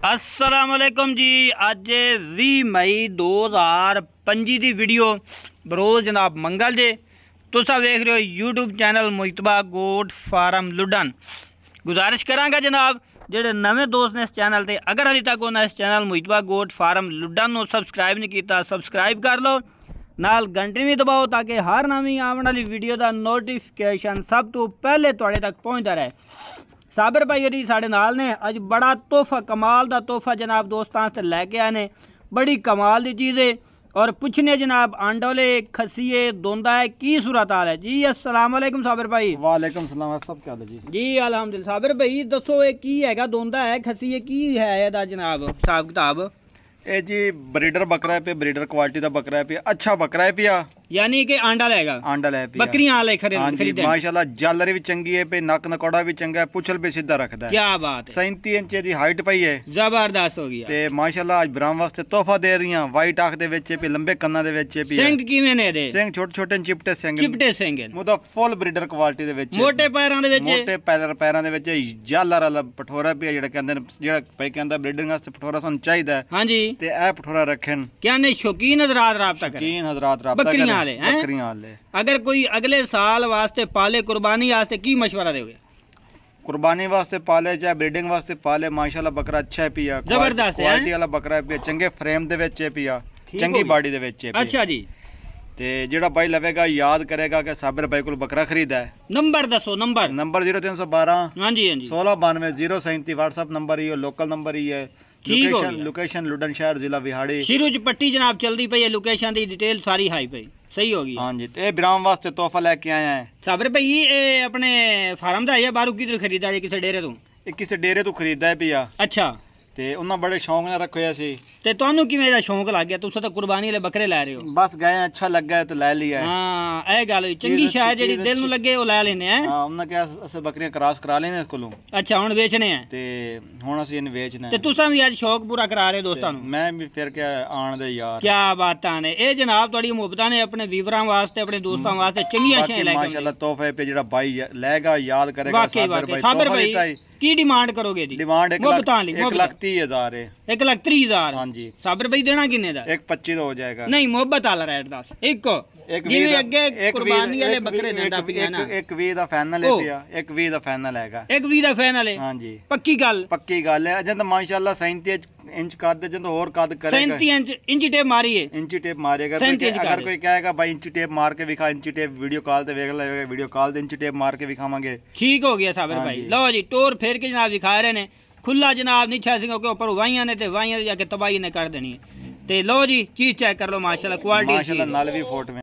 अस्सलामुअलैकुम जी। अज 20 मई 2025 की वीडियो बरोज जनाब मंगल जे तुसा वेख रहे हो यूट्यूब चैनल मुजतबा गोट फार्म लुडन। गुजारिश करांगा जनाब जेडे नवे दोस्त ने इस चैनल ते अगर अभी तक उन्हें इस चैनल मुजतबा गोट फार्म लुडन को सबसक्राइब नहीं किया सबसक्राइब कर लो, नाल घंटी भी दबाओ ताकि हर नवी आने वाली वीडियो का नोटिफिकेशन सब तो पहले तुहाडे तक पहुँचता रहे। साबिर भाई होरी साढ़े नाल ने अज बड़ा तोहफा कमाल दा तोहफा जनाब दोस्तों से लैके आए ने, बड़ी कमाल दी चीज़ है और पुछने जनाब आंडोले खसीए दोंदा है की सूरत हाल है जी। अस्सलाम वालेकुम साबिर भाई। वालेकुम सलाम, सब क्या हाल है जी? जी अलहमदुलिल्लाह। साबिर भाई दसो ये की हैगा दोंदा है खसीए की है ਇਹਦਾ जनाब हिसाब किताब? ये जी ब्रीडर बकरा है पे, ब्रीडर क्वालिटी का बकरा है पे, अच्छा बकरा है पिया, यानी कि आंडा लेगा आंडा ले पिया, बकरियां आले हाँ जी खरीदे माशाल्लाह। जालरी भी चंगी है पे, नक नकौड़ा भी चंगा है, पुछल भी सीधा रखदा है। क्या बात है, 37 इंच दी हाइट पई है, जबरदस्त हो गया। ते माशाल्लाह आज ब्राह्म वास्ते तोहफा दे रही हैं। वाइट आंख दे विच पे, लंबे कन्ना दे विच पे, सिंग किवें ने दे? सिंग छोटे छोटे चिपटे सिंग, चिपटे सिंग मुदा फुल ब्रीडर क्वालिटी दे विच, मोटे पैरां दे विच, मोटे पैरां दे विच जालर वाला पठोरा पिया जेड़ा कहंदे ने, जेड़ा भाई कहंदा ब्रीडिंग वास्ते पठोरा सानू चाहिदा है। हां जी, ते ए पठोरा रखन क्या ने शौकीन हजरात राब्ता करें, शौकीन हजरात राब्ता बकरियां करें, वाले हैं? बकरियां वाले। अगर कोई अगले साल वास्ते पाले कुर्बानी वास्ते की मशवरा दोगे? कुर्बानी वास्ते पाले चाहे ब्रीडिंग वास्ते पाले, माशाल्लाह बकरा अच्छा है पिया, जबरदस्त है, क्वालिटी वाला बकरा है पिया, चंगे फ्रेम दे विच है पिया, ठीक चंगी हो बाडी दे विच है पिया। अच्छा जी। ते जेड़ा भाई लवेगा याद करेगा कि साबिर भाई को बकरा खरीदा है। नंबर दसो, नंबर 0312 हाँ जी हाँ जी 1692 037 व्हाट्सएप नंबर ही है, लोकल नंबर ही है। ठीक हो लोकेशन गया। लोकेशन लुडन शहर जिला विहाड़ी। शिरू च पट्टी जनाब चलती पई है, लोकेशन दी डिटेल सारी हाई पई सही होगी। हाँ जी, ते ब्राह्म वास्ते तोहफा लेके आए हैं। साबिर भाई ये अपने फार्म दा है या बाहरों किधर खरीदा है, किसी डेरे तो? ये किसी डेरे तो खरीदा है पिया, अच्छा, ते उन्हें बड़े शौक नाल रखोया सी, ते तुहानू किवें दा शौक लग गया? तुस तो कुर्बानी वाले बकरे लै रहे हो। बस गए अच्छा लगा है तो ले लिया है। हां ए गल होई, चंगी शायद जेडी दिल नू लगे वो ले लेने हैं। हाँ उन्हें क्या अस बकरियां क्रॉस करा लेने इस कोलों, अच्छा हुण बेचने हैं ते हुण असीं इन्हें बेचना ते है। तुसां भी अज शौक पूरा करा रहे हो दोस्तां नू। मैं भी फिर क्या आन दे यार, क्या बातां ने ये जनाब तुहाडी मुहब्बतां ने अपने व्यूअरां वास्ते अपने दोस्तां वास्ते चंगियां बाकी शायां लेके माशाल्लाह तोहफे पे जेड़ा भाई लेगा याद करेगा। वाकई वाकई साबिर भाई की डिमांड करोगे दी? डिमांड 1,30,000 है। 1,30,000। हाँ जी, साबिर भाई देना किन्ने दा? 1,25 हो जाएगा। नहीं मोहब्बत वाला रेट दस एक जिवें अगे कुर्बानी वाले बकरे देंदा पिया ना। 1,20 दा फाइनल है पिया, 1,20 दा फाइनल हैगा। 1,20 दा फाइनल है? हाँ जी पक्की गल, पक्की गल है। अजं तो माशाल्लाह 37 इंच कद, जब और कद करेगा 37 इंच टेप मारी है, इंची टेप मारेगा। 37 इंच अगर कोई कहेगा भाई इंची टेप मार के दिखा, इंची टेप वीडियो कॉल ते वेख लेगा, वीडियो कॉल ते इंची टेप मार के दिखावांगे। ठीक हो गया साबिर हाँ भाई। जी। लो जी टोर फेर के जनाब दिखा रहे ने खुला जनाब निछा सिंह के ऊपर वाइयां ने ते वाइयां जाके तबाही ने कर देनी है। ते लो जी चीज चेक कर लो, माशाल्लाह क्वालिटी माशाल्लाह नाल भी फोट में